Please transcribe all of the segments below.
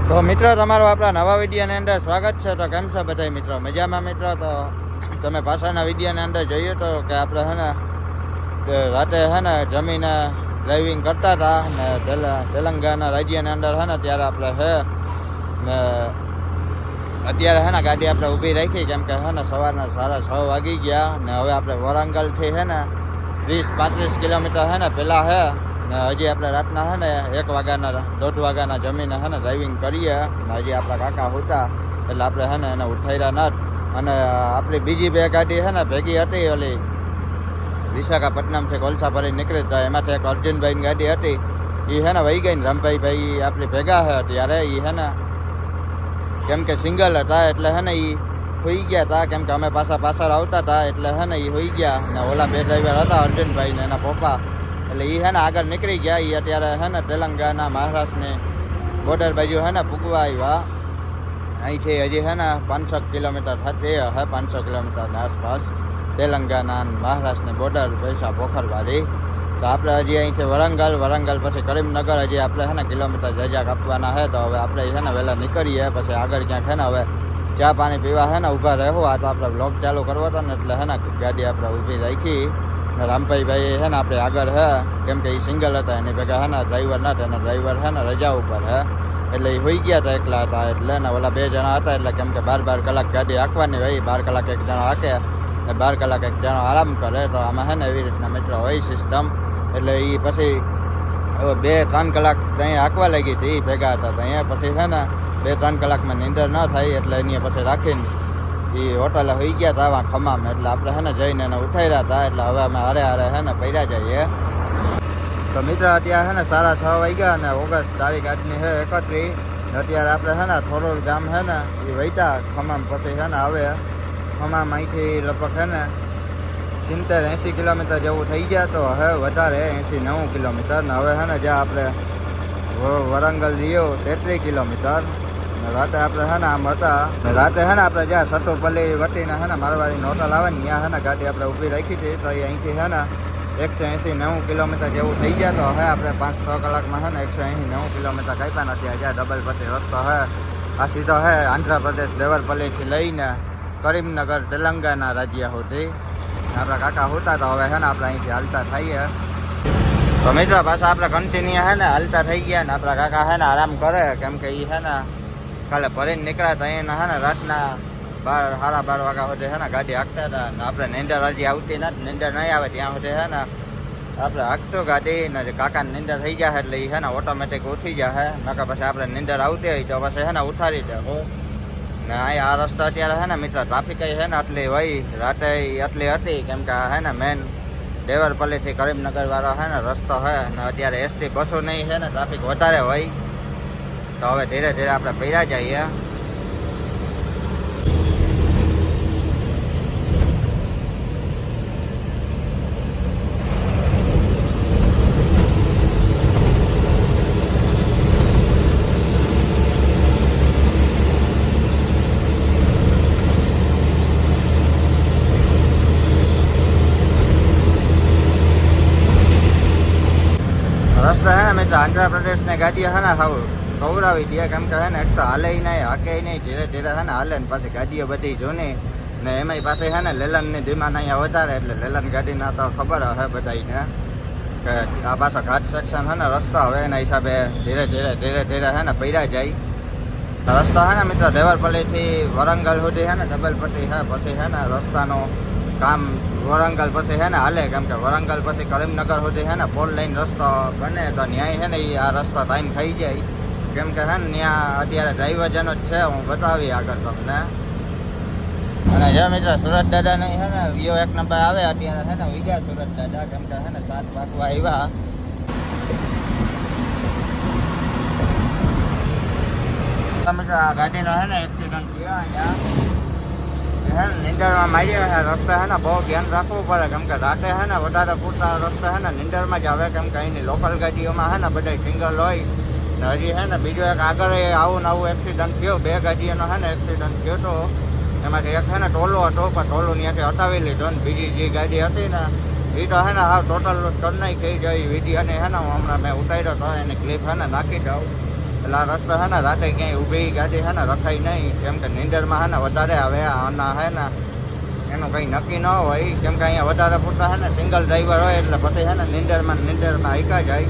તો મિત્રો તમારું આપણા નવા વિડીયોની અંદર સ્વાગત છે. તો કેમ છે બધા મિત્રો? મજામાં મિત્રો? તો તમે પાછળના વિડીયોની અંદર જોઈએ તો કે આપણે હે ને રાતે હે ને જમીને ડ્રાઇવિંગ કરતા હતા ને તેલંગાણા રાજ્યની અંદર હે ને ત્યારે આપણે હે ને અત્યારે હે ને ગાડી આપણે ઊભી રાખી કેમ કે હે ને સવારના 6:30 વાગી ગયા ને હવે આપણે વરંગલથી હે ને 30-35 કિલોમીટર હે ને પહેલાં હે ને હજી આપણે રાતના હે ને 1 વાગ્યાના 1:30 વાગ્યાના જમીને હે ને ડ્રાઇવિંગ કરીએ ને હજી આપણા કાકા હતા એટલે આપણે હે ને એને ઉઠાડ્યા નથી. અને આપણી બીજી બે ગાડી હે ને ભેગી હતી ઓલી વિશાખાપટ્ટનમથી કોલસા ભરી નીકળી તો એમાંથી એક અર્જુનભાઈની ગાડી હતી એ હે ને વહી ગઈ ને રમભાઈ આપણી ભેગા છે ત્યારે એ હે ને કેમ કે સિંગલ હતા એટલે હે ને એ હોઈ ગયા હતા કેમ કે અમે પાછળ આવતા હતા એટલે હે ને એ હોઈ ગયા ને ઓલા બે ડ્રાઈવર હતા અર્જુનભાઈ ને એના પપ્પા એટલે એ હે ને આગળ નીકળી ગયા. એ અત્યારે હે ને તેલંગાણા મહારાષ્ટ્રની બોર્ડર બાજુ હે ને પૂગવા આવ્યા. અહીંથી હજી હે ને 500 કિલોમીટર થતી હે 500 કિલોમીટરની આસપાસ તેલંગાણા અને મહારાષ્ટ્રની બોર્ડર પૈસા પોખરવાળી. તો આપણે હજી અહીંથી વરંગલ પછી કરીમનગર હજી આપણે હે ને કિલોમીટર જજા કાપવાના છે. તો હવે આપણે છે ને વહેલા નીકળીએ પછી આગળ ક્યાંક છે ને હવે ચા પાણી પીવા છે ને ઊભા રહેવું. આ તો આપણે બ્લોગ ચાલુ કરવો હતો ને એટલે હે ને ગાડી આપણે ઊભી રાખી ને રામભાઈ છે ને આપણે આગળ હે કેમ કે એ સિંગલ હતા એની ભેગા હે ને ડ્રાઈવર નતા એના ડ્રાઈવર છે ને રજા ઉપર હે એટલે એ હોઈ ગયા હતા એકલા હતા એટલે ને ઓલા 2 જણા હતા એટલે કેમ કે 12 કલાક ગાડી હાંકવાની હોય 12 કલાક એક જણો હાંકે ને 12 કલાક એક જણો આરામ કરે. તો આમાં હે ને એવી રીતના મિત્રો હોય સિસ્ટમ. એટલે એ પછી 2-3 કલાક ત્યાં હાંકવા લાગી હતી એ ભેગા હતા તો અહીંયા પછી છે ને 2-3 કલાકમાં નીંદર ન થાય એટલે એની પછી રાખીને એ હોટલે હોઈ ગયા હતા આવા ખમામાં. એટલે આપણે છે ને જઈને એને ઉઠાડ્યા હતા એટલે હવે અમે હારે છે ને પડ્યા જઈએ. તો મિત્ર અત્યારે છે ને 6:30 વાગ્યા અને ઓગસ્ટ તારીખ આજની છે 31. અત્યારે આપણે છે ને થોરોલ ગામ છે ને એ વૈતા ખમામ પછી છે ને આવે ખમામ અહીંથી લગભગ છે ને 70-80 કિલોમીટર જેવું થઈ ગયા. તો હવે વધારે 80-90 કિલોમીટર ને હવે છે ને જ્યાં આપણે વરંગલ રહ્યો 33 કિલોમીટર. રાતે આપણે છે ને આમ હતા રાતે છે ને આપણે જ્યાં સટોપલ્લી વટીને છે ને મારવાડીની હોટલ આવે ને ત્યાં છે ને ગાડી આપણે ઊભી રાખી હતી. તો એ અહીંથી છે ને 180-90 કિલોમીટર જેવું થઈ ગયા. તો હવે આપણે 5-6 કલાકમાં છે ને 180-90 કિલોમીટર કાપ્યા નથી. જ્યાં ડબલ પટ્ટી રસ્તો છે આ સીધો છે આંધ્રપ્રદેશ દેવરપલ્લીથી લઈને કરીમનગર તેલંગાણા રાજ્ય સુધી આપણા કાકા હોતા. તો હવે છે ને આપણે અહીંથી હાલતા થઈએ. તો મિત્રો પાછા આપણે કન્ટિન્યુ છે ને હાલતા થઈ ગયા ને આપણા કાકા છે ને આરામ કરે કેમ કે એ છે ને કાલે ભરીને નીકળ્યા હતા એને છે ને રાતના 12-12 વાગ્યા સુધી છે ને ગાડી હાંકતા હતા ને આપણે નીંદર હજી આવતી નથી. નીંદર નહીં આવે ત્યાં સુધી છે ને આપણે હાંકશું ગાડી ને કાકાને નીંદર થઈ જાય એટલે એ છે ને ઓટોમેટિક ઉઠી જાય નકર પછી આપણે નીંદર આવતી હોય તો પછી છે ને ઉઠાડી દે ને. આ રસ્તો અત્યારે છે ને મિત્ર ટ્રાફિક છે ને આટલી હોય રાતે આટલી હતી કેમ કે છે ને મેન દેવરપલ્લીથી કરીમનગર વાળો છે ને રસ્તો છે ને અત્યારે એસટી બસો નહીં છે ને ટ્રાફિક વધારે હોય. તો હવે ધીરે ધીરે આપણે પૈડા જઈએ. રસ્તા હે ને મિત્ર આંધ્રપ્રદેશની ગાડીઓ છે ને સાવ કવરાવી દે કેમ કે હે ને એક તો હાલે નહીં હાકે નહીં ધીરે ધીરે છે ને હાલે ને પાછી ગાડીઓ બધી જૂની ને એમાંય પાસે છે ને લેલનની ડિમાન્ડ અહીંયા વધારે એટલે લેલન ગાડીના તો ખબર હે બધાને કે આ પાછો ઘાટ સેક્શન છે ને રસ્તો હવે એના હિસાબે ધીરે ધીરે છે ને પૈડા જાય. રસ્તો છે ને મિત્ર દેવરપલ્લીથી વરંગલ સુધી છે ને ડબલ પટ્ટી છે પછી છે ને રસ્તાનું કામ વરંગલ પછી છે ને હાલે કેમ કે વરંગલ પછી કરીમનગર સુધી છે ને 4 લાઈન રસ્તો બને તો ન્યાય છે ને એ આ રસ્તો ટાઈમ થઈ જાય કેમ કે છે ને ત્યાં અત્યારે ડ્રાઈવર જેનો જ છે હું બતાવી આગળ તમને. અને જે મિત્ર સુરત દાદા નહીં છે ને વિયો 1 નંબર આવે અત્યારે છે ને વિજયા સુરત દાદા કેમ કે છે ને 7 વાગવા આવ્યા. મિત્ર આ ગાડીનો છે ને એક્સિડન્ટ થયો અહીંયા નીંદરમાં માર્યા છે. રસ્તા છે ને બહુ ધ્યાન રાખવું પડે કેમ કે રાતે છે ને વધારે પૂરતા રસ્તા છે ને નીંદરમાં જ આવે કેમ કે અહીંની લોકલ ગાડીઓમાં છે ને બધા સિંગલ હોય ને હજી છે ને બીજો એક આગળ આવું એક્સિડન્ટ થયો 2 ગાડીઓનો છે ને એક્સિડન્ટ થયો હતો. એમાંથી એક છે ને ટોલો હતો પણ ટોલો ત્યાંથી હટાવી લીધો ને બીજી જે ગાડી હતી ને એ તો છે ને હા ટોટલ કરી નાખી જાય વિડીયોને છે ને હું હમણાં મેં ઉતાર્યો હતો એની ક્લિપ છે ને નાખી દઉં. એટલે આ રસ્તો હે ને રાતે ક્યાંય ઊભી ગાડી હે ને રખાય નહીં, કેમ કે નીંદરમાં હે ને વધારે આવે આના હે ને એનું કંઈ નક્કી ન હોય, કેમ કે અહીંયા વધારે પૂરતા હે ને સિંગલ ડ્રાઈવર હોય એટલે પછી હે ને નીંદરમાં હાઈકા જાય.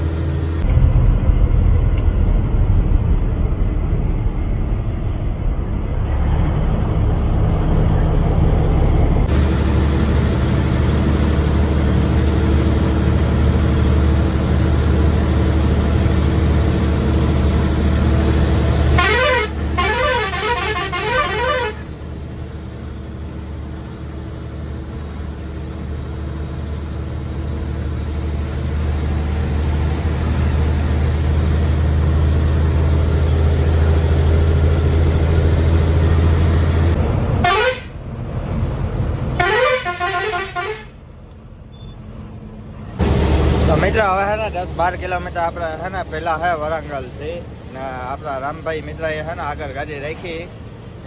તો મિત્રો હવે હે ને 10-12 કિલોમીટર આપણે હે ને પહેલા હે વરંગલથી ને આપણા રામભાઈ મિત્રએ હે ને આગળ ગાડી રાખી,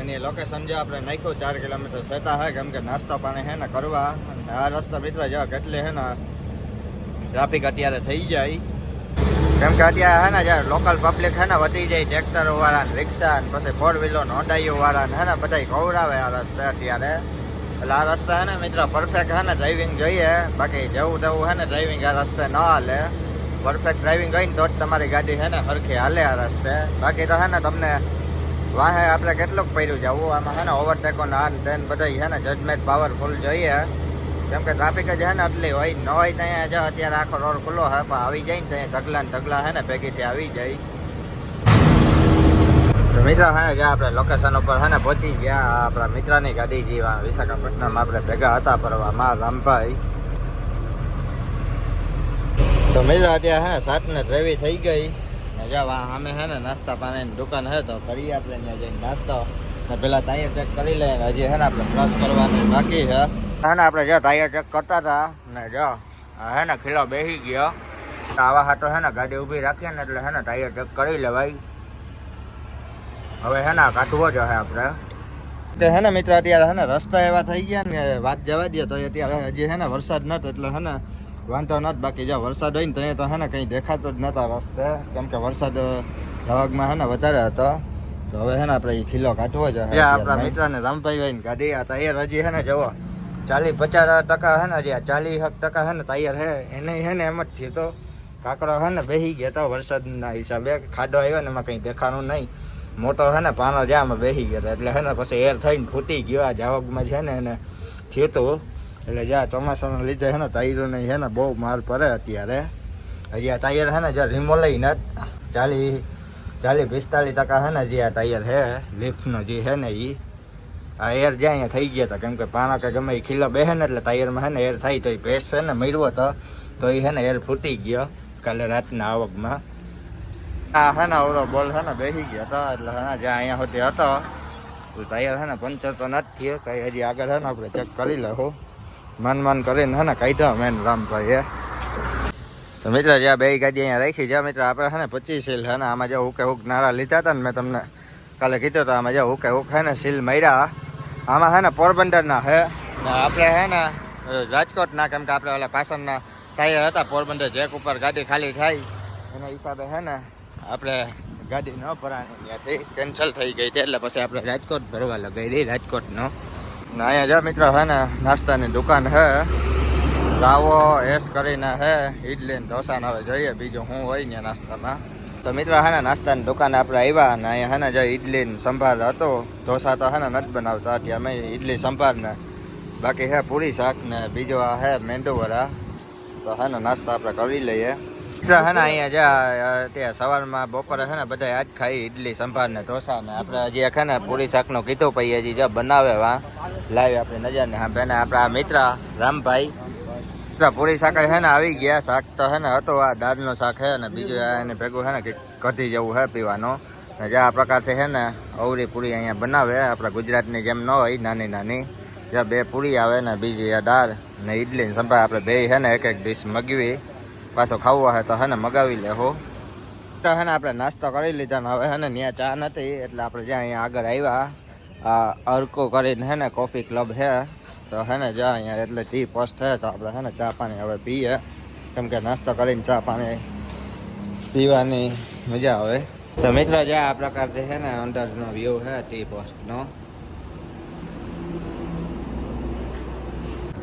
એની લોકેશન જો આપણે નાખ્યું 4 કિલોમીટર સેટા હે, કેમ કે નાસ્તા પાણી હે ને કરવા. આ રસ્તા મિત્ર જો કેટલી હે ને ટ્રાફિક અત્યારે થઈ જાય, કેમ કે અત્યારે હે ને જ્યારે લોકલ પબ્લિક હે ને વધી જાય, ટ્રેક્ટરો વાળા ને રિક્ષા ને પછી 4 વ્હીલર હોન્ડાઈઓ વાળા ને હે ને બધા ખવડાવે આ રસ્તે અત્યારે. એટલે આ રસ્તા હે ને મિત્રો પરફેક્ટ હે ને ડ્રાઇવિંગ જોઈએ, બાકી જવું તેવું હે ને ડ્રાઇવિંગ આ રસ્તે ન હાલે. પરફેક્ટ ડ્રાઇવિંગ હોય ને તો જ તમારી ગાડી હે ને સરખી હાલે આ રસ્તે. બાકી તો હે ને તમને વાહે આપણે કેટલુંક પડ્યું જવું, આમાં હે ને ઓવરટેકો ના ટ્રેન બધા હે ને જજમેન્ટ પાવરફુલ જોઈએ, કેમ કે ટ્રાફિક જ હે ને એટલી હોય ન હોય ત્યાં જો અત્યારે આખો રોડ ખુલ્લો હે, પણ આવી જાય ને ત્યાં ઢગલા હે ને ભેગીથી આવી જાય. તો મિત્રો હે ને જ્યાં આપણે લોકેશન ઉપર હે ને પહોંચી ગયા, આપણા મિત્રની ગાડી જેવા વિશાખાપટ્ટનમ આપણે ભેગા હતા ફરવામાં રામભાઈ. તો મિત્રો અત્યારે હે ને 7:23 થઈ ગઈ, જ્યાં અમે હે ને નાસ્તા પાણીની દુકાન હે તો કરીએ આપણે ત્યાં જઈને નાસ્તો ને પેલા ટાયર ચેક કરી લે. હજી હે ને આપણે બ્રશ કરવાની બાકી છે હે ને. આપણે જો ટાયર ચેક કરતા હતા ને જો હે ને ખીલો બેસી ગયો, આવા હાટો હે ને ગાડી ઊભી રાખીએ ને એટલે હે ને ટાયર ચેક કરી લેવાય. હવે હે ને કાઢવો જ હે આપણે હે ને મિત્ર. અત્યારે હે ને રસ્તા એવા થઈ ગયા ને વાત જવા દે, તો અત્યારે હજી હે ને વરસાદ નતો એટલે હે ને વાંધો નથી. બાકી જો વરસાદ હોય ને તો અહીંયા તો હે ને કંઈ દેખાતો જ નતા રસ્તે, કેમ કે વરસાદ ધવાગમાં હે ને વધારે હતો. તો હવે હે ને આપણે એ ખીલો કાઢવો જ હે. આપણા મિત્ર ને રામભાઈ ભાઈ ને ગાડી આ ટાયર હજી હે ને જવો 40-50% હે ને હજી આ 40% હે ને ટાયર હે એને હે ને એમ જ થયું તો કાકડો હે ને બેસી ગયા તો વરસાદના હિસાબે. ખાડો આવ્યો ને એમાં કંઈ દેખાનું નહીં, મોટો હે ને પાનો જામાં બેસી ગયો એટલે હે ને પછી એર થઈને ફૂટી ગયો. આ જાવકમાં છે ને એને થયું હતું. એટલે જ્યાં ચોમાસાના લીધે હે ને ટાયરોને હે ને બહુ માર પડે અત્યારે. હજી આ ટાયર હે ને જ્યાં રિમોલઈ ને 40-45% હે ને જે આ ટાયર હે લિફ્ટનો જે હે ને એ આ એર જ્યાં અહીંયા થઈ ગયા હતા, કેમ કે પાણા કે ગમે એ ખીલો બેસે ને એટલે ટાયરમાં હે ને એર થાય. તો એ ભેંસ છે ને મર્યો હતો તો એ હે ને એર ફૂટી ગયો કાલે રાતના આવકમાં. આ હે ને ઓલો બોલ હે ને બેસી ગયો હતો એટલે હે ને જ્યાં અહીંયા સુધી હતો તો ટાયર હે ને પંચર તો નથી થયો કંઈ. હજી આગળ હે ને આપણે ચેક કરી લઉં, માન કરીને હે ને કાઢ્યા મેન રામભાઈએ. તો મિત્ર જ્યાં બે ગાડી અહીંયા રાખી, જ્યાં મિત્ર આપણે હે ને 25 સીલ હે ને આમાં જો હુક નારા લીધા હતા ને મેં તમને કાલે કીધું તો આમાં જો હુક હે ને સીલ માર્યા. આમાં હે ને પોરબંદરના હે ને આપણે હે ને રાજકોટના, કેમ કે આપણે ઓલા પાછળના ટાયર હતા પોરબંદર જેક ઉપર ગાડી ખાલી થાય એના હિસાબે હે ને આપણે ગાડી ન ભરાણી ત્યાંથી કેન્સલ થઈ ગઈ હતી એટલે પછી આપણે રાજકોટ ભરવા લગાવી દઈ રાજકોટનો. ને અહીંયા જો મિત્રો હે ને નાસ્તાની દુકાન હે, રાવો એસ કરીને હે, ઇડલી ને ઢોસા ને હવે જોઈએ બીજું શું હોય ને નાસ્તામાં. તો મિત્રો હે ને નાસ્તાની દુકાને આપણે આવ્યા ને અહીંયા હે ને જો ઇડલી ને સંભાર હતો, ઢોસા તો હે ને નથી બનાવતા અત્યારે અમે ઇડલી સંભાર ને બાકી હે પૂરી શાક ને બીજો આ હે મેંદુવડા. તો હે ને નાસ્તા આપણે કરી લઈએ. હે ને અહીંયા જ્યાં ત્યાં સવારમાં બપોરે છે ને બધા આજ ખાઈ ઇડલી સંભાર ને ઢોસા ને આપણે હજી એક ને પૂરી શાકનું કીધું પછી હજી જો બનાવે વા લાવી આપણી નજરને હા બેને આપણા મિત્ર રામભાઈ પૂરી શાક હે ને આવી ગયા. શાક તો હે ને હતો આ દાળનું શાક હે ને બીજું એને ભેગું હે ને કઢી જેવું હે પીવાનો ને જે આ પ્રકારથી હે ને અવરી પૂરી અહીંયા બનાવે આપણા ગુજરાતની જેમ ન હોય નાની નાની. જ્યાં 2 પૂરી આવે ને બીજી આ દાળ ને ઇડલી ને સંભાર આપણે બે હે ને એક ડીશ મગવી પાછો ખાવો હે તો હે ને મગાવી લેહો. તો હે ને આપણે નાસ્તો કરી લીધા ને હવે હે ને ત્યાં ચા નથી એટલે આપણે જ્યાં અહીંયા આગળ આવ્યા આ અર્કો કરીને હે ને કોફી ક્લબ હે તો હે ને જ્યાં અહીંયા એટલે ટી પોસ્ટ થાય તો આપણે હે ને ચા પાણી હવે પીએ, કેમ કે નાસ્તો કરીને ચા પાણી પીવાની મજા આવે. તો મિત્રો જે આ પ્રકારથી છે ને અંદરનો વ્યૂ છે ટી પોસ્ટનો.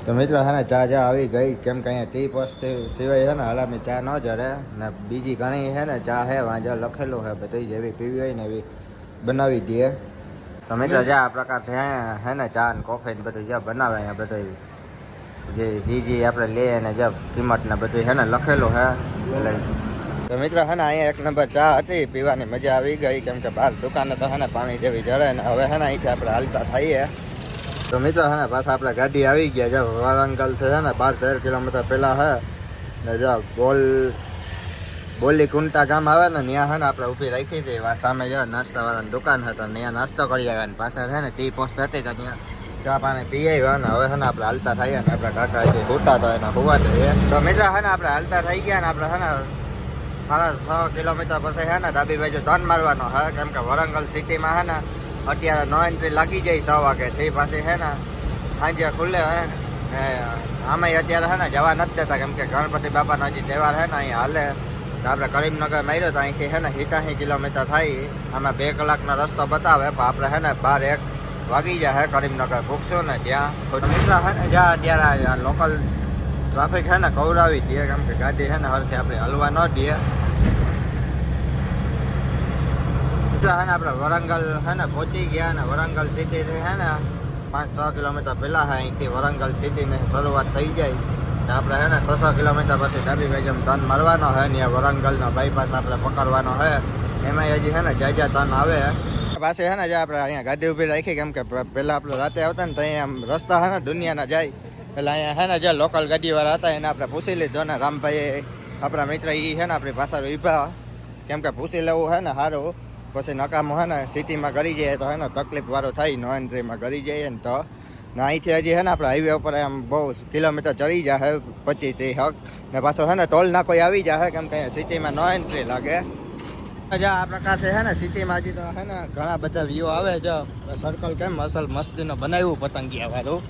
તો મિત્રો છે ને ચા આવી ગઈ, કેમ કે અહીંયા ટી પોસ્ટ સિવાય છે ને હલામી ચા ન જડે ને બીજી ઘણી છે ને ચા છે વાંજર લખેલું છે બધી જેવી પીવી હોય ને એવી બનાવી દે. તો મિત્રો જે આ પ્રકારથી હે ને ચા ને કોફી ને બધું જ્યાં બનાવે અહીંયા બધું જે આપણે લઈએ ને જે કિંમત ને બધું છે ને લખેલું છે. એટલે તો મિત્રો છે ને અહીંયા એક નંબર ચા હતી, પીવાની મજા આવી ગઈ, કેમ કે બહાર દુકાને તો છે ને પાણી જેવી જડે ને હવે છે ને અહીંથી આપણે હાલતા થઈએ. તો મિત્રો છે ને પાછા આપણે ગાડી આવી ગયા જો વારંગલથી છે ને 12-13 કિલોમીટર પહેલાં છે ને જો બોલી કુંટા ગામ આવે ને ત્યાં છે ને આપણે ઊભી રાખી હતી. સામે જો નાસ્તાવાળાની દુકાન હતી, ત્યાં નાસ્તો કરી આવ્યા ને પાછળ છે ને ટી પોસ્ટ હતી તો ત્યાં ચા પાણી પી આવ્યા ને હવે છે ને આપણે હાલતા થઈએ ને આપણા કાકા જે હોતા તો એને હોવા જોઈએ. તો મિત્રો છે ને આપણે હાલતા થઈ ગયા ને આપણે છે ને 6 કિલોમીટર પછી છે ને ડાબી બાજુ ટર્ન મારવાનો છે, કેમ કે વરંગલ સિટીમાં છે ને અત્યારે નો એન્ટ્રી લાગી જાય 6 વાગે થી પાછી છે ને સાંજે ખુલ્લે હે ને આમાં અત્યારે છે ને જવા નથી દેતા, કેમ કે ગણપતિ બાપાનો હજી તહેવાર છે ને અહીંયા હાલે. તો આપણે કરીમનગર માર્યો તો અહીંથી છે ને 87 કિલોમીટર થાય, આમાં 2 કલાકનો રસ્તો બતાવે પણ આપણે છે ને 12-1 વાગી જાય કરીમનગર પૂછશું ને ત્યાં. મિત્રો છે ને જ્યાં અત્યારે લોકલ ટ્રાફિક છે ને કવરાવી દે, કેમ કે ગાડી છે ને હરખી આપણે હલવા ન દે. છે ને આપણે વરંગલ છે ને પહોંચી ગયા ને વરંગલ સિટીથી છે ને 5-6 કિલોમીટર પહેલાં છે અહીંથી વરંગલ સિટીની શરૂઆત થઈ જાય. આપણે છે ને 600 કિલોમીટર પછી ડાબી બાજુ ટર્ન મારવાનો છે ને વરંગલનો બાયપાસ આપણે પકડવાનો છે. એમાં હજી છે ને જાજા ટર્ન આવે પાસે છે ને જે આપણે અહીંયા ગાડી ઊભી રાખી, કેમ કે પહેલાં આપણે રાતે આવતા ને તો અહીંયા રસ્તા છે ને દુનિયાના જાય. એટલે અહીંયા છે ને જે લોકલ ગાડીવાળા હતા એને આપણે પૂછી લીધો ને રામભાઈ આપણા મિત્ર એ છે ને આપણી પાછળ ઊભા, કેમ કે પૂછી લેવું છે ને સારું, પછી નકામું છે ને સિટીમાં કરી જઈએ તો છે ને તકલીફ વાળો થાય, નો એન્ટ્રીમાં કરી જઈએ ને તો અહીંથી હજી છે ને આપણે હાઈવે ઉપર એમ બહુ કિલોમીટર ચડી જાય 25-30 હક ને પાછો છે ને ટોલ નાકો આવી જાય, કેમ કે અહીંયા સિટીમાં નો એન્ટ્રી લાગે. આ પ્રકારથી છે ને સિટીમાં હજી તો છે ને ઘણા બધા વ્યૂ આવે છે. સર્કલ કેમ અસલ મસ્તીનો બનાવ્યું પતંગિયા વાળું.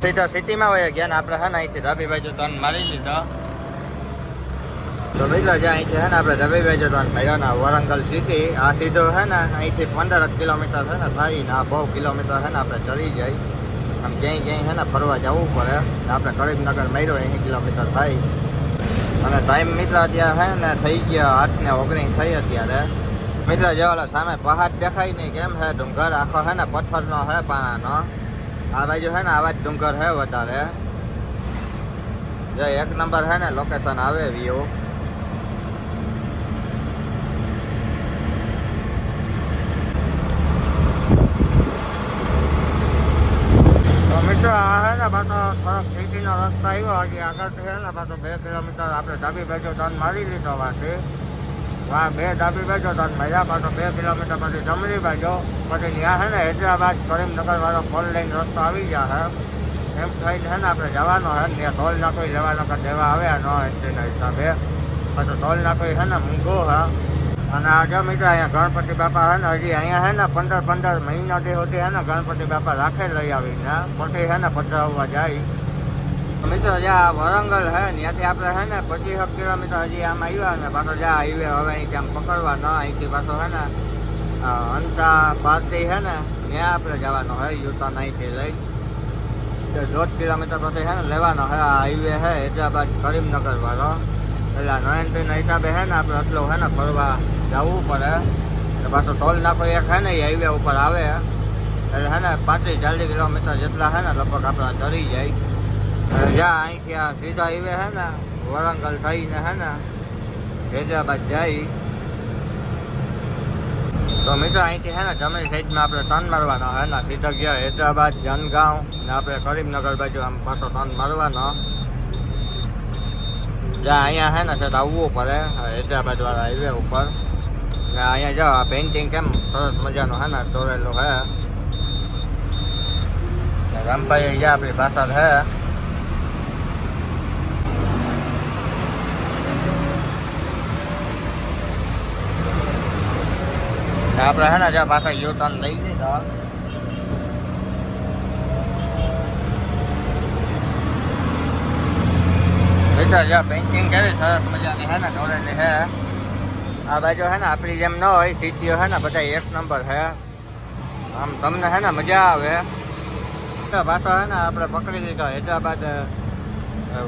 સીધા સિટીમાં હોય ગયા ને આપણે છે ને અહીંથી ડાબી બાજુ ટર્ન મારી લીધો. તો મિત્રો જે અહીંથી છે ને આપણે ડાબી બાજુ ટર્ન માર્યો ને વરંગલ સિટી આ સીધો છે ને અહીંથી 15 કિલોમીટર છે ને થાય ને આ બહુ કિલોમીટર છે ને આપણે ચડી જાય. આમ ક્યાંય છે ને ફરવા જવું પડે. આપણે કરીમનગર માર્યો 80 કિલોમીટર થાય અને ટાઈમ મિત્ર અત્યારે છે ને થઈ ગયા 8:19 થઈ અત્યારે. મિત્ર જે ઓલા સામે પહાડ દેખાય નહીં કેમ છે, ડુંગર આખો છે ને પથ્થરનો છે પાણાનો. આ બાજુ છે ને આવા જ ડુંગર છે વધારે. જે એક નંબર છે ને લોકેશન આવે વ્યૂ. તો મિત્રો આ છે ને પાછો થોડોક સિટીનો રસ્તો આવ્યો, હજી આગળથી છે ને પાછો 2 કિલોમીટર આપણે ડાબી બાજુ ટર્ન મારી લીધો વાંચી. હા 2 ડાબી બાજુ ટર્ન માર્યા, પાછો 2 કિલોમીટર પછી જમણી બાજુ, પછી ત્યાં છે ને હૈદરાબાદ કરીમનગર વાળો 4 લાઈન રસ્તો આવી ગયા છે. એમ થઈને છે ને આપણે જવાનો છે ત્યાં ટોલ નાકો લેવાનો કે દેવા આવ્યા નો એન્ટ્રીના હિસાબે. પછી ટોલ નાકો છે ને મૂંઘો છે. અને આ જો મિત્રો અહીંયા ગણપતિ બાપા છે ને હજી અહીંયા છે ને 15 મહિનાથી સુધી છે ને ગણપતિ બાપા રાખે લઈ આવીને પછી છે ને પધરાવવા જાય. મિત્રો જ્યાં વરંગલ છે ત્યાંથી આપણે છે ને 25 કિલોમીટર હજી આમ આવ્યા ને પાછો જ્યાં હાઈવે હવે અહીંથી આમ પકડવાનો, અહીંથી પાછો છે ને અંસા પાર્ટી છે ને ત્યાં આપણે જવાનો હોય યુટર્ન અહીંથી લઈ 1.5 કિલોમીટર પછી છે ને લેવાનો છે આ હાઈવે છે હૈદરાબાદ કરીમનગર વાળો. એટલે નો એન્ટ્રીના હિસાબે છે ને આપણે એટલું છે ને ફરવા જવું પડે. પાછો ટોલ નાકો એક છે ને એ હાઈવે ઉપર આવે એટલે છે ને 35-40 કિલોમીટર જેટલા છે ને લગભગ આપણા ચડી જાય. જ્યાં અહીંથી આ સીધા હાઈવે છે ને વરંગલ થઈને છે ને હૈદરાબાદ જાય. તો મિત્રો અહીંથી છે ને જમણી સાઈડમાં આપણે ટર્ન મારવાનો છે ને સીધા ગયા હૈદરાબાદ જનગાંવ ને આપણે કરીમનગર બાજુ આમ પાછો ટર્ન મારવાનો. જ્યાં અહીંયા છે ને સેટ આવવું પડે હૈદરાબાદ વાળા હાઈવે ઉપર. ને અહીંયા જો આ પેઇન્ટિંગ કેમ સરસ મજાનું છે ને દોરેલું છે. રામભાઈ જ્યાં આપણી પાછળ છે. આપણે છે ને જ્યાં પાછા યુ ટર્ન લઈ લીધા. વિચાર જ્યાં પેઇન્ટિંગ કેવી સરસ મજાની છે ને દોરેલી છે. આ બાજુ હે ને આપણી જેમ ન હોય, સિટીઓ હે ને બધા એક નંબર છે. આમ તમને હે ને મજા આવે. પાછો હે ને આપણે પકડી લીધો હૈદરાબાદ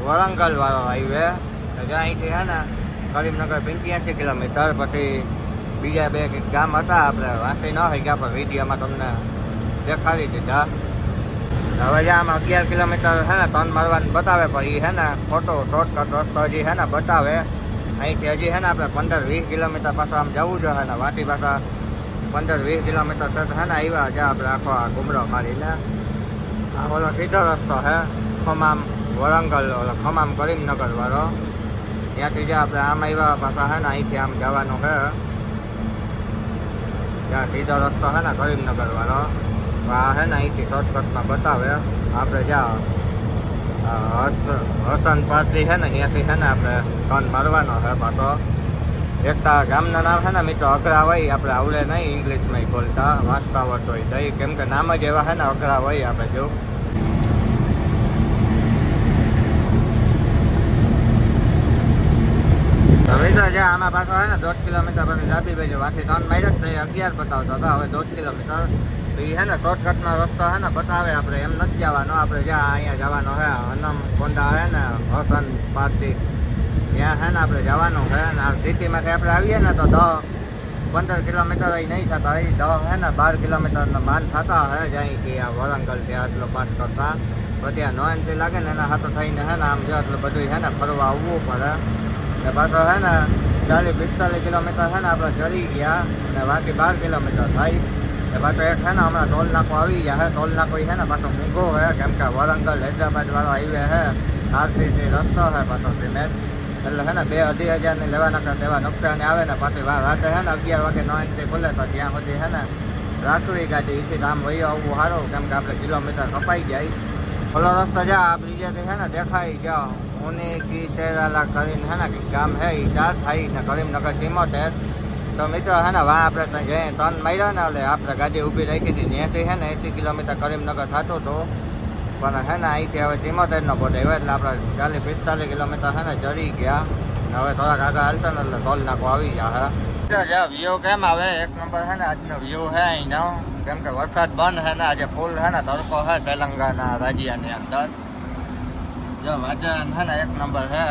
વરંગલ વાળો હાઈવે. જ્યાં અહીંથી હે ને કરીમનગર 85 કિલોમીટર, પછી બીજા 2 ગામ હતા આપણે વાંચી ન હોય ગયા, પણ વિડીયોમાં તમને દેખાડી દીધા. હવે જ્યાં આમાં 11 કિલોમીટર હે ને ટર્ન મારવાનું બતાવે, પણ એ હે ને ખોટો શોર્ટકટ રસ્તો હજી હે ને બતાવે. અહીંથી હજી હે ને આપણે 15-20 કિલોમીટર પાછું આમ જવું જોઈએ ને વાટી પાછા 15-20 કિલોમીટર સાથે હે ને આવ્યા જ્યાં આપણે આખો આ ઘૂમરો મારીને. આ ઓલો સીધો રસ્તો છે ખમામ વરંગલ, ઓલો ખમામ કરીમનગર વાળો. ત્યાંથી જે આપણે આમ આવ્યા પાછા હે ને અહીંથી આમ જવાનું છે ત્યાં સીધો રસ્તો છે ને કરીમનગર વાળો. આ હે ને અહીંથી શોર્ટકટમાં બતાવે. આપણે જ્યાં હસન પાર્ટી છે ને ત્યાંથી છે ને આપણે ટર્ન મારવાનો છે પાછો. એકતા ગામના નામ છે ને મિત્રો અઘરા હોય, આપણે આવડે નહીં ઇંગ્લિશમાં બોલતા, વાંચતા આવડતો હોય તો, કેમ કે નામ જ એવા છે ને અઘરા હોય. આપણે જો મિત્રો જ્યાં આમાં પાછો છે ને 1.5 કિલોમીટર પછી ડાબી બાજુ વાંચી ટર્ન માર્યો તો 11 બતાવતો હતો. હવે 1.5 કિલોમીટર તો એ છે ને શોર્ટકટનો રસ્તો છે ને બતાવે. આપણે એમ નથી જવાનો, આપણે જ્યાં અહીંયા જવાનો છે હનમ કોંડા છે ને હસન પાર્ટી, ત્યાં છે ને આપણે જવાનું છે. ને આ સિટીમાંથી આપણે આવીએ ને તો 10-15 કિલોમીટર નહીં થતા હોય, 10 છે ને 12 કિલોમીટરના માન થતા હોય. જ્યાંથી આ વરંગલ ત્યાં એટલો પાસ કરતા તો ત્યાં 9 એન્ટ્રી લાગે ને એના હાથો થઈને છે ને આમ જો એટલું બધું છે ને ફરવા આવવું પડે. ને પાછો છે ને 40-45 કિલોમીટર છે ને આપણે ચડી ગયા અને બાકી 12 કિલોમીટર થાય. એ પાછો એક છે ને હમણાં ટોલ નાકો આવી ગયા છે. ટોલ નાકો છે ને પાછો મૂંઘો છે, કેમ કે વરંગલ હૈદરાબાદ વાળો હાઈવે છે, આરસીસી રસ્તો છે પાછો સિમેન્ટ. એટલે છે ને 2-2.5 હજારની લેવાના દેવા નુકસાની આવે ને પાછી રાતે છે ને 11 વાગે 9 એન્ટ્રી ખુલે તો ત્યાં સુધી છે ને રાખવી ગાડી. એથી આમ વહી આવવું સારું, કેમ કે આપણે કિલોમીટર કપાઈ જાય. ઓલો રસ્તો જ્યાં બીજેથી છે ને દેખાય જ્યાં ઉની કી શેરાલા કરીને છે ને ગામ છે એ 4 થાય ને કરીમનગર 74. તો મિત્રો છે ને વાં આપણે ત્યાં જઈએ ટર્ન માર્યો ને એટલે આપણે ગાડી ઊભી રાખી હતી. ત્યાંથી છે ને 80 કિલોમીટર કરીમનગર થતું હતું, પણ છે ને અહીંથી હવે 73નો બોર્ડ આવ્યો એટલે આપણે 40-45 કિલોમીટર છે ને ચડી ગયા. હવે થોડાક આગળ હાલતા ને એટલે ટોલ નાકો આવી ગયા. વ્યૂ કેમ આવે? એક નંબર છે ને આજનો વ્યૂ છે અહીંનો, કેમ કે વરસાદ બંધ છે ને આજે ફૂલ છે ને તડકો છે તેલંગાના રાજ્યની અંદર. જો વાદળ છે ને એક નંબર છે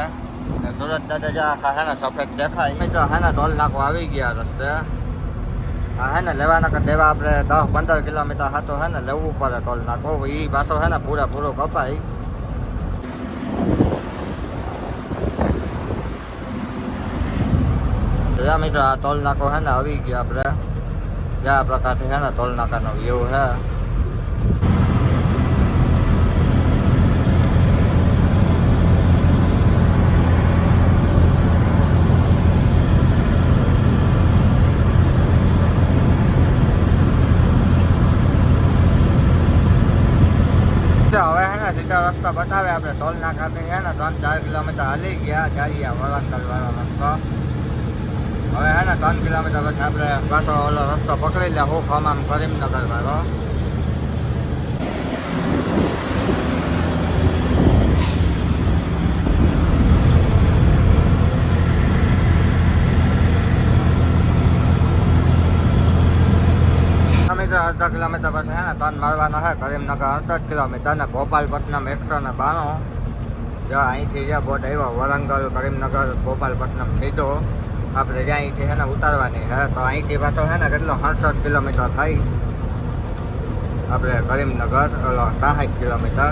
ને સુરત દાદા જો આખા છે ને સફેદ દેખાય. મિત્રો છે ને ટોલ નાકો આવી ગયા રસ્તે. આ છે ને લેવાના કે દેવા આપણે 10-15 કિલોમીટર હાથો છે ને લેવું પડે ટોલ નાકો. એ પાછો છે ને પૂરો કપાય. મિત્રો આ ટોલ નાકો છે ને આવી ગયા આપણે. જ્યાં પ્રકારથી છે ને ટોલ નાકાનો વ્યૂ છે. હવે છે ને સીધો રસ્તો બતાવે. આપણે ટોલ નાકાથી છે ને 3-4 કિલોમીટર હાલી ગયા જારિયા વરંગલ વાળો રસ્તો. હવે છે ને 3 કિલોમીટર પછી આપણે પાછો ઓલો રસ્તો પકડી લે હું ખમામ કરીમનગર વાળો. અડધા કિલોમીટર પછી છે ને ટર્ન મારવાનો છે કરીમનગર 68 કિલોમીટર ને ગોપાલપટ્ટનમ 192. જો અહીંથી જે બોર્ડ આવ્યો વરંગલ કરીમનગર ગોપાલપટ્ટનમ સીધો આપણે જ્યાં અહીંથી છે ને ઉતારવાની છે. તો અહીંથી પાછો છે ને કેટલો 68 કિલોમીટર થાય. આપણે કરીમનગર ઓલો 60 કિલોમીટર.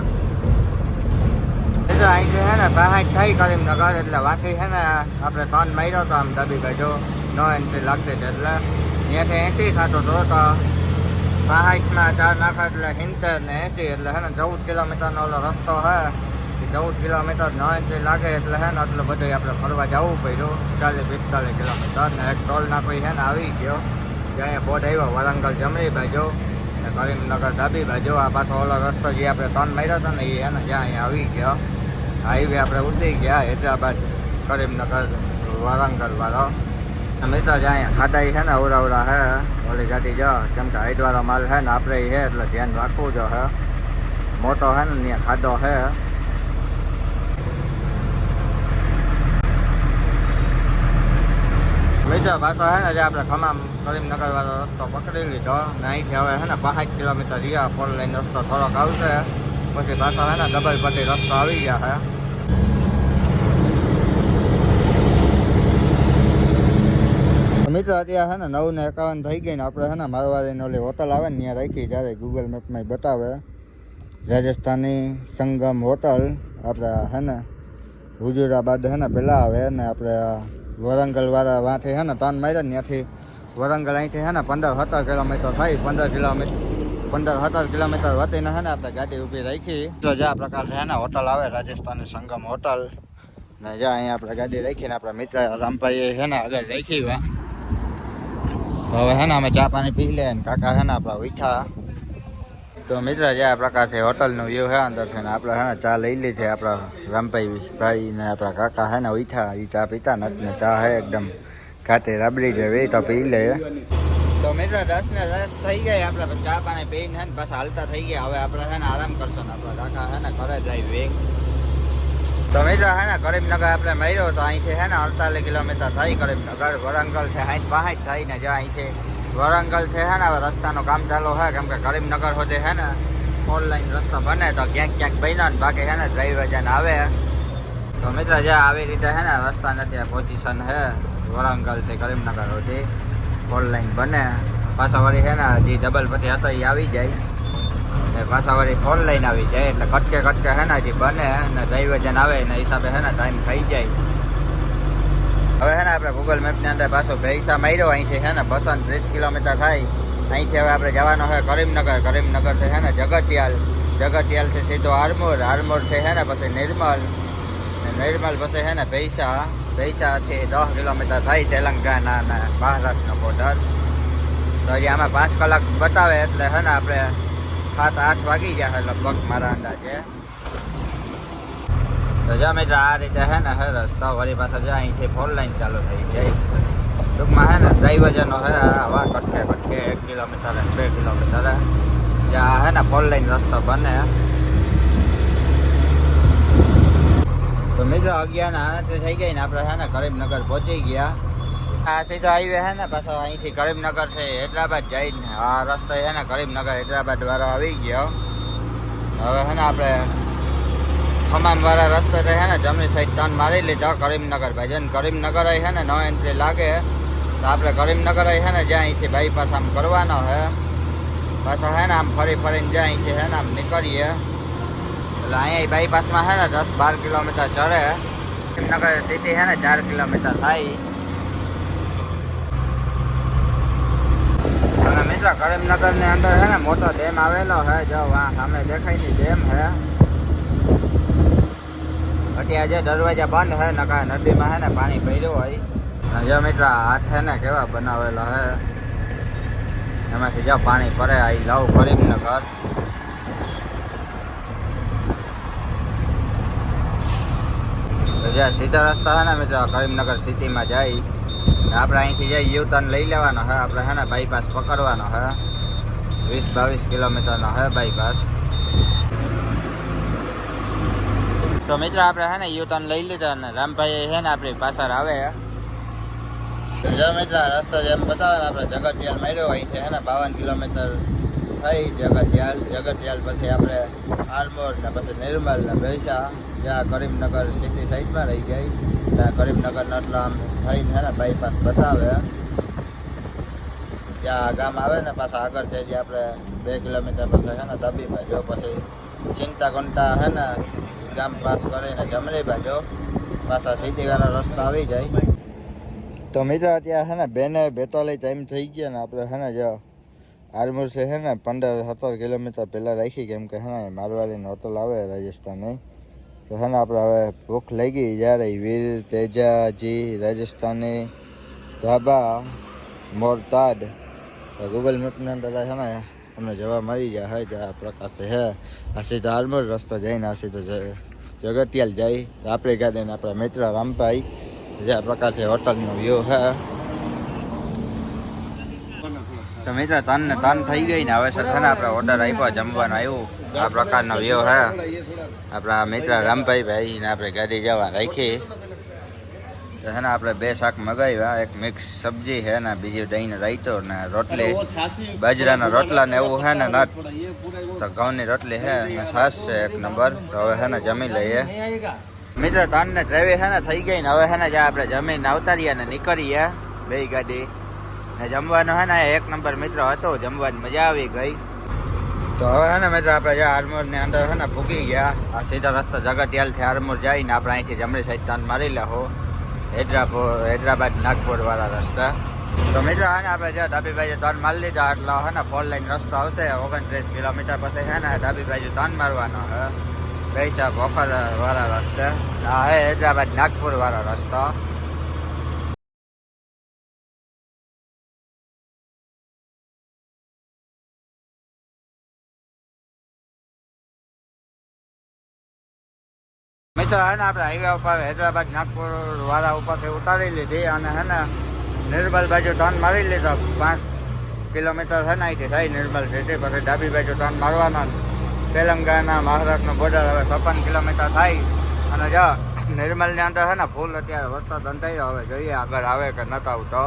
એટલે અહીંથી છે ને 60 થાય કરીમનગર. એટલે વાંથી છે ને આપણે ટર્ન માર્યો તો આમ ડાબી બાજુ 9 એન્ટ્રી લાગતી હતી, એટલે ત્યાંથી 80 થતો હતો. તો 60માં 4 નાખા એટલે 70 ને 80 એટલે છે ને 14 કિલોમીટરનો ઓલો રસ્તો છે. 14 કિલોમીટર 9 એન્ટ્રી લાગે એટલે છે ને એટલું બધું આપણે ફરવા જવું પડ્યું 40-45 કિલોમીટર. ને એક ટોલ નાકો છે ને આવી ગયો. જ્યાં બોર્ડ આવ્યો વરંગલ જમણી બાજુ ને કરીમનગર ડાબી બાજુ. આ પાછો ઓલો રસ્તો જે આપણે ટર્ન માર્યો હતો ને એ એને જ્યાં અહીંયા આવી ગયો. હાઈવે આપણે ઉતરી ગયા હૈદરાબાદ કરીમનગર વરંગલ વાળો. મિત્રો જ્યાં અહીંયા ખાડા છે ને અવડા છે ઓલી ગાડી જો, કેમ કે હાઈટવાળો માલ છે ને આપણે છે એટલે ધ્યાન રાખવું જો હે. મોટો છે ને ત્યાં ખાડો છે. મિત્રો પાછો હે ને જે આપણે ખમામ કરીમનગર વાળો રસ્તો પકડી લીધો ને અહીંથી હવે હે ને 65 કિલોમીટર રહ્યા 4 લાઈન રસ્તો થોડોક આવશે પછી પાછો હે ને ડબલ પટ્ટી રસ્તો આવી ગયા છે મિત્રો અત્યારે હે ને 9:51 થઈ ગઈ ને આપણે હે ને મારવાડીની ઓલી હોટલ આવે ને ત્યાં રાખી જ્યારે ગૂગલ મેપમાં બતાવે રાજસ્થાની સંગમ હોટલ આપણે હે ને હુજુરાબાદ હે ને પેલા આવે ને આપણે વરંગલ વાળા વાંથી હે ને ટર્ન માર્યો ને ત્યાંથી વરંગલ અહીંથી હે ને 15-17 કિલોમીટર થાય 15-17 કિલોમીટર વટીને હે ને આપણે ગાડી ઊભી રાખી તો જે આ પ્રકાર છે ને હોટલ આવે રાજસ્થાની સંગમ હોટલ ને જ્યાં અહીંયા આપણે ગાડી રાખીને આપણા મિત્ર રામભાઈ છે ને આગળ રાખી વા તો હવે હે ને અમે ચા પાણી પી લે ને કાકા છે ને આપણા ઉઠા તો મિત્ર જે આ પ્રકારથી હોટલનું વ્યૂ છે અંદરથી ને આપણે હે ને ચા લઈ લીધી આપણા રામભાઈ ને આપણા કાકા હે ને ઉઠા એ ચા પીતા નથી ને ચા હે એકદમ ઘાટી રાબડી જેવી તો પી લે તો મિત્ર 10:10 થઈ ગઈ આપણે ચા પાણી પીને હે ને પાછા હાલતા થઈ ગયા હવે આપણે હે ને આરામ કરશો ને આપણા કાકા હે ને ઘરે જાય વેગ તો મિત્ર હે ને કરીમનગર આપણે માર્યો તો અહીંથી હે ને 48 કિલોમીટર થાય કરીમનગર વરંગલ છે 60-62 થાય ને જ્યાં અહીંથી વરંગલ છે હે ને હવે રસ્તાનું કામ ચાલુ છે કેમ કે કરીમનગર સુધી હે ને 4 લાઈન રસ્તો બને તો ક્યાંક બન્યો ને બાકી હે ને ડ્રાઈવર જન આવે તો મિત્ર જે આવી રીતે હે ને રસ્તા નથી પોઝિશન હે વરંગલ થી કરીમનગર સુધી 4 લાઈન બને પાછા વળી છે ને જે ડબલ પટ્ટી હતો એ આવી જાય ને પાછા વળી 4 લાઈન આવી જાય એટલે કટકે હે ને હજી બને ને ડ્રાઈવર જન આવે ને હિસાબે હે ને ટાઈમ થઈ જાય હવે હે ને આપણે ગૂગલ મેપની અંદર પાછો પૈસા માર્યો અહીંથી હે ને 30 કિલોમીટર થાય અહીંથી હવે આપણે જવાનો છે કરીમનગરથી હે ને જગતિયાલથી સીધો આરમોરથી હે ને પછી નિર્મલ પછી હે ને પૈસાથી 10 કિલોમીટર થાય તેલંગાણા અને મહારાષ્ટ્રનો બોર્ડર તો હજી આમાં 5 કલાક બતાવે એટલે હે ને આપણે 7-8 વાગી ગયા લગભગ મારા અંદાજે તો જો મિત્ર આ રીતે હે ને હે રસ્તો વળી પાછા જો અહીંથી 4 લાઈન ચાલુ થઈ જાય ટૂંકમાં હે ને ડ્રાઈવરનો હે આવા કટકે 1 કિલોમીટર 2 કિલોમીટર જ્યાં હે ને 4 લાઈન રસ્તો બને તો મિત્રો 11:38 થઈ ગઈ ને આપણે હે ને કરીમનગર પહોંચી ગયા આ સીધો હાઈવે હે ને પાછો અહીંથી કરીમનગર થી હૈદરાબાદ જઈને આ રસ્તો હે ને કરીમનગર હૈદરાબાદ વાળો આવી ગયો હવે હે ને આપણે ખમામ વાળા રસ્તે હે ને જમણી સાઈડ ટર્ન મારી લીધો કરીમનગર ભાઈ જેને કરીમનગર હે ને નો એન્ટ્રી લાગે તો આપણે કરીમનગર હે ને જ્યાં અહીંથી બાયપાસ આમ કરવાનો હે પાછો હે ને આમ ફરીને જ્યાં અહીંથી હે ને આમ નીકળીએ એટલે અહીંયા બાયપાસમાં હે ને 10-12 કિલોમીટર ચડે કરીમનગર સિટી હે ને 4 કિલોમીટર થાય અને મિત્ર કરીમનગર ની અંદર હે ને મોટો ડેમ આવેલો હે જો સામે દેખાય ની ડેમ હે અત્યારે જે દરવાજા બંધ હે નકા નદીમાં હે ને પાણી ભર્યું હોય જો મિત્ર હાથ હે ને કેવા બનાવેલા હે એમાંથી જો પાણી પડે આઈ લવ કરીમનગર જ્યાં સીધો રસ્તો હે ને મિત્ર કરીમનગર સિટીમાં જાય આપણે અહીંથી જઈ યુ ટર્ન લઈ લેવાનો હે આપણે હે ને બાયપાસ પકડવાનો હે 20-22 કિલોમીટરનો હે બાયપાસ તો મિત્ર આપણે હે ને યુ ટર્ન લઈ લીધા અને રામભાઈ હે ને આપણી પાછળ આવે જો મિત્ર રસ્તો જેમ બતાવે ને આપણે જગતિયાલ માર્યો અહીંથી હે ને 52 કિલોમીટર થઈ જગતિયાલ પછી આપણે આરમોર ને પછી નિર્મલ ને પૈસા જ્યાં કરીમનગર સિટી સાઈડમાં રહી ગઈ ત્યાં કરીમનગરનો એટલો આમ થઈને હે ને બાયપાસ બતાવે ત્યાં ગામ આવે ને પાછા આગળ છે જે આપણે 2 કિલોમીટર પછી હે ને દબી બાજુ પછી ચિંતાકુંટા હે ને ગામ પાસ કરીને જમણી બાજુ પાછા સિટીવાળો રસ્તો આવી જાય તો મિત્ર અત્યારે હે ને 2:42 ટાઈમ થઈ ગયા ને આપણે હે ને જો આરમોર છે હે ને 15-17 કિલોમીટર પહેલાં રાખી કેમ કે હે ને મારવાડીની હોટલ આવે રાજસ્થાનની તો હે ને આપણે હવે ભૂખ લઈ ગઈ જ્યારે વીર તેજાજી રાજસ્થાની ધાબા મોરતાડ તો ગૂગલ મેપની અંદર છે ને અમને જવા મળી જાય હે જે આ પ્રકારથી હે આ સીધો આરમોર રસ્તો જઈને આ સીધો જગતિયાલ જાય તો આપણી ગાડીને આપણા મિત્ર રામભાઈ જે આ પ્રકારથી હોટલનો વ્યૂ હે તો મિત્ર 3 થઈ ગઈ ને હવે છે ને આપણે ઓર્ડર આપ્યો જમવાનું આવ્યું આ પ્રકારનો વ્યૂ હે આપણા મિત્ર રામભાઈ ને આપણે ગાડી જવા રાખી તો હે ને આપણે 2 શાક મગાવ્યા, એક મિક્સ સબ્જી છે ને બીજી દહીં રાયતો ને રોટલી, બાજરાના રોટલા ને એવું છે ને નટ, તો ઘઉંની રોટલી છે ને છાશ છે 1 નંબર. તો હવે છે ને જમી લઈએ મિત્રો. તાનને ડ્રાઈવી છે ને થઈ ગઈ ને હવે છે ને જ્યાં આપણે જમીને આવતારીએ ને નીકળીએ 2 ગાડી ને જમવાનું છે ને 1 નંબર મિત્રો હતું, જમવાની મજા આવી ગઈ. તો હવે છે ને મિત્રો આપણે જ્યાં આરમોરની અંદર છે ને ભૂકી ગયા, આ સીધો રસ્તો જગતિયાલથી આરમોર જઈને આપણે અહીંથી જમણી સાઈડ તાન મારી લેવો, હૈદરાબાદ નાગપુર વાળા રસ્તા. તો મિત્રો હે ને આપણે જ્યાં ડાબી બાજુ તાન મારી લીધા એટલે હે ને 4 લાઈન રસ્તો આવશે, 29 કિલોમીટર પછી છે ને ડાબી બાજુ તાન મારવાનો છે, પૈસા વોફર વાળા રસ્તા. આ હે હૈદરાબાદ નાગપુર વાળા રસ્તો. મિત્રો હે ને આપણે હાઈવે ઉપર હૈદરાબાદ નાગપુર વાળા ઉપરથી ઉતારી લીધી અને હે ને નિર્મલ બાજુ ટર્ન મારી લીધો. 5 કિલોમીટર છે ને અહીંથી થઈ નિર્મલ સિટી, પછી ડાબી બાજુ ટર્ન મારવાનો. તેલંગાણા મહારાષ્ટ્રનો બોર્ડર હવે 56 કિલોમીટર થાય અને જો નિર્મલની અંદર છે ને ફૂલ અત્યારે વરસાદ અંધાર્યો, હવે જોઈએ આગળ આવે કે નથી આવતો.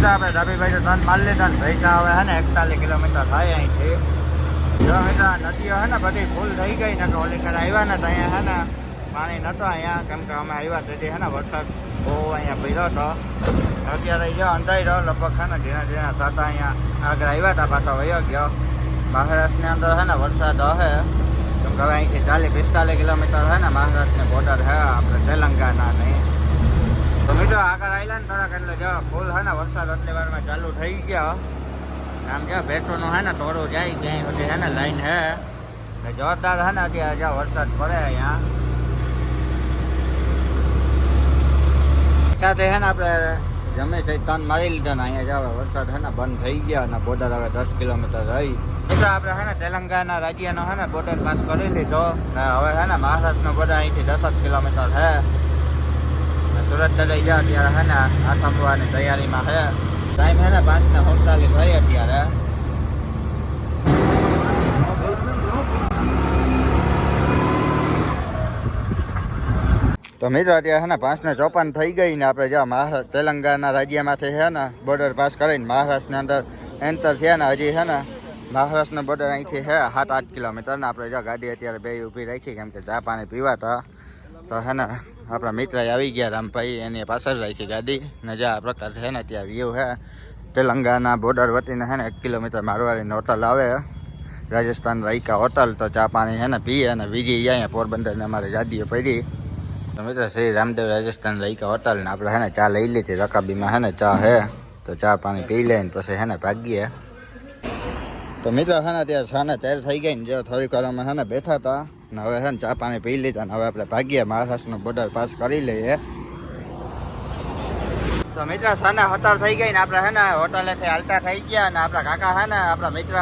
આપણે ડાબી બાજુ ટર્ન મારી લીધા ને ભેગા હવે છે ને 41 કિલોમીટર થાય અહીંથી. જો મિત્રો નદીઓ છે ને બધી ફૂલ થઈ ગઈ ને, કે ઓલી કરે આવ્યા ને તો અહીંયા છે ને પાણી નહોતો અહીંયા, કેમ કે અમે આવ્યા તેથી છે ને વરસાદ બહુ અહીંયા પીધો હતો. અત્યારે જો અંધાર્યો લગભગ છે ને ધીણા ધીણા થતા અહીંયા આગળ આવ્યા હતા, પાછો વયો ગયો. મહારાષ્ટ્રની અંદર છે ને વરસાદ હશે, કેમ કે હવે અહીંથી 40-45 કિલોમીટર છે ને મહારાષ્ટ્રની બોર્ડર છે આપણે તેલંગાણાની. તો મિત્રો આગળ આવેલા ને થોડાક એટલે જો ફૂલ છે ને વરસાદ એટલી વારમાં ચાલુ થઈ ગયો. આમ જો ભેંસોનું છે ને થોડું જાય ક્યાંય બધી છે ને લાઈન છે જોરદાર છે ને અત્યારે જો વરસાદ પડે અહીંયા સાથે છે ને આપણે જમે છે તાન મારી લીધા ને અહીંયા જાવ વરસાદ છે ને બંધ થઈ ગયા અને બોર્ડર હવે 10 કિલોમીટર રહી. મિત્રો આપણે છે ને તેલંગાણા રાજ્યનો છે ને બોર્ડર પાસ કરી લીધો ને હવે છે ને મહારાષ્ટ્રનો બોર્ડર અહીંથી 10 કિલોમીટર છે. સુરત ચલાઈ ગયા અત્યારે છે ને આ થંભવાની તૈયારીમાં છે. ટાઈમ છે ને 5:47 થઈ અત્યારે. તો મિત્રો અત્યારે છે ને 5:54 થઈ ગઈ ને આપણે જ્યાં તેલંગાણા રાજ્યમાંથી છે ને બોર્ડર પાસ કરીને મહારાષ્ટ્રની અંદર એન્ટર થયા ને હજી છે ને મહારાષ્ટ્રનો બોર્ડર અહીંથી છે 7-8 કિલોમીટર ને આપણે જો ગાડી અત્યારે 2 ઊભી રાખી કેમ કે ચા પાણી પીવાતા. તો છે ને આપણા મિત્ર આવી ગયા રામભાઈ, એની પાછળ રાખી ગાડી ને જ્યાં આ પ્રકાર છે ને ત્યાં વ્યૂ છે તેલંગાણા બોર્ડર વટીને છે ને 1 કિલોમીટર મારવાડીની હોટલ આવે રાજસ્થાન રાયકા હોટલ. તો ચા પાણી છે ને પીએ અને બીજી અહીંયા પોરબંદરને અમારી ગાડીએ પડી. તો મિત્રો શ્રી રામદેવ રાજસ્થાન રાયકા હોટલ ને આપણે છે ને ચા લઈ લીધી, રકાબીમાં છે ને ચા છે તો ચા પાણી પી લઈને પછી છે ને ભાગીએ. તો મિત્રો છે ને ત્યાં છાને તૈયાર થઈ ગઈ ને જો થોડીક વાર અમે છે ને બેઠા હતા ને હવે છે ને ચા પાણી પી લીધા ને હવે આપણે ભાગીએ, મહારાષ્ટ્રનું બોર્ડર પાસ કરી લઈએ. તો મિત્ર સાને 17 થઈ ગઈ ને આપણે છે ને હોટલેથી હાલતા થઈ ગયા ને આપણા કાકા છે ને આપણા મિત્ર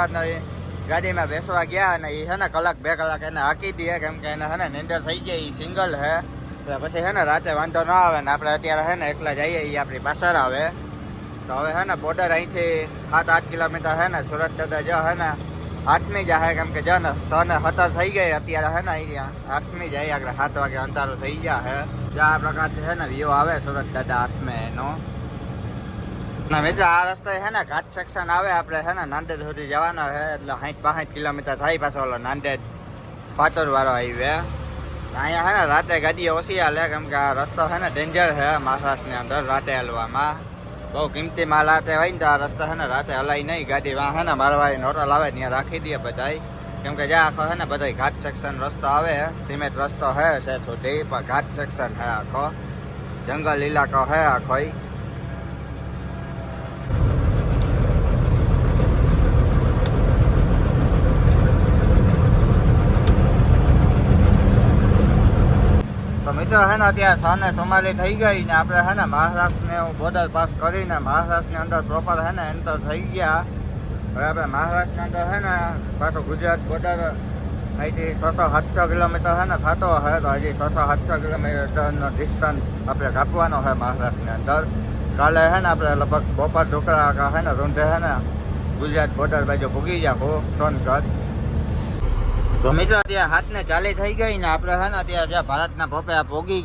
ગાડીમાં બેસવા ગયા અને એ છે ને 1-2 કલાક એને હાકી દે કેમ કે એને છે ને નીંદર થઈ જાય, એ સિંગલ છે એટલે પછી છે ને રાતે વાંધો ન આવે ને આપણે અત્યારે છે ને એકલા જઈએ એ આપણી પાછળ આવે. તો હવે છે ને બોર્ડર અહીંથી 7-8 કિલોમીટર છે ને સુરત દાદા જો છે ને 8મી જાય કેમ કે જો ને 6:17 થઈ ગઈ અત્યારે છે ને અહીંયા 8મી જાય આગળ 7 વાગે અંધારું થઈ ગયા છે. જો આ પ્રકારથી છે ને વ્યૂ આવે સુરત દાદા 8મે એનો. ના મિત્ર આ રસ્તે છે ને ઘાટ સેક્શન આવે, આપણે છે ને નાંદેડ સુધી જવાના છે એટલે 60-65 કિલોમીટર થાય પાછો ઓલો નાંદેડ પાટોર વાળો હાઈવે. અહીંયા છે ને રાતે ગાડીઓ ઓછી હાલે કેમ કે આ રસ્તો છે ને ડેન્જર છે મહારાષ્ટ્રની અંદર રાતે હાલવામાં. બહુ કિંમતી માલ આતે હોય ને તો આ રસ્તા છે ને રાતે હલાય નહીં ગાડી. વાં છે ને મારવાડી હોટલ આવે ત્યાં રાખી દઈએ બધાય કેમ કે જ્યાં આખો છે ને બધા ઘાટ સેક્શન રસ્તો આવે, સિમેન્ટ રસ્તો છે સુધી પણ ઘાટ સેક્શન છે આખો, જંગલ ઇલાકો છે આખો. મિત્રો છે ને અત્યારે 6:44 થઈ ગઈ ને આપણે છે ને મહારાષ્ટ્રને બોર્ડર પાસ કરીને મહારાષ્ટ્રની અંદર પ્રોપર છે ને એન્ટર થઈ ગયા. હવે આપણે મહારાષ્ટ્રની અંદર છે ને પાછું ગુજરાત બોર્ડર અહીંથી 600-700 કિલોમીટર છે ને થતો હશે, તો હજી 600-700 કિલોમીટરનો ડિસ્ટન્સ આપણે કાપવાનો છે મહારાષ્ટ્રની અંદર. કાલે છે ને આપણે લગભગ બપોર ઢોકળા છે ને રૂંધે છે ને ગુજરાત બોર્ડર બાજુ ભૂગી જાખું સોનગઢ. તો મિત્રો અત્યારે 7:40 થઈ ગઈ ને આપણે હે ને અત્યારે જ્યાં ભારતના પપ્પે પોગી ગયા.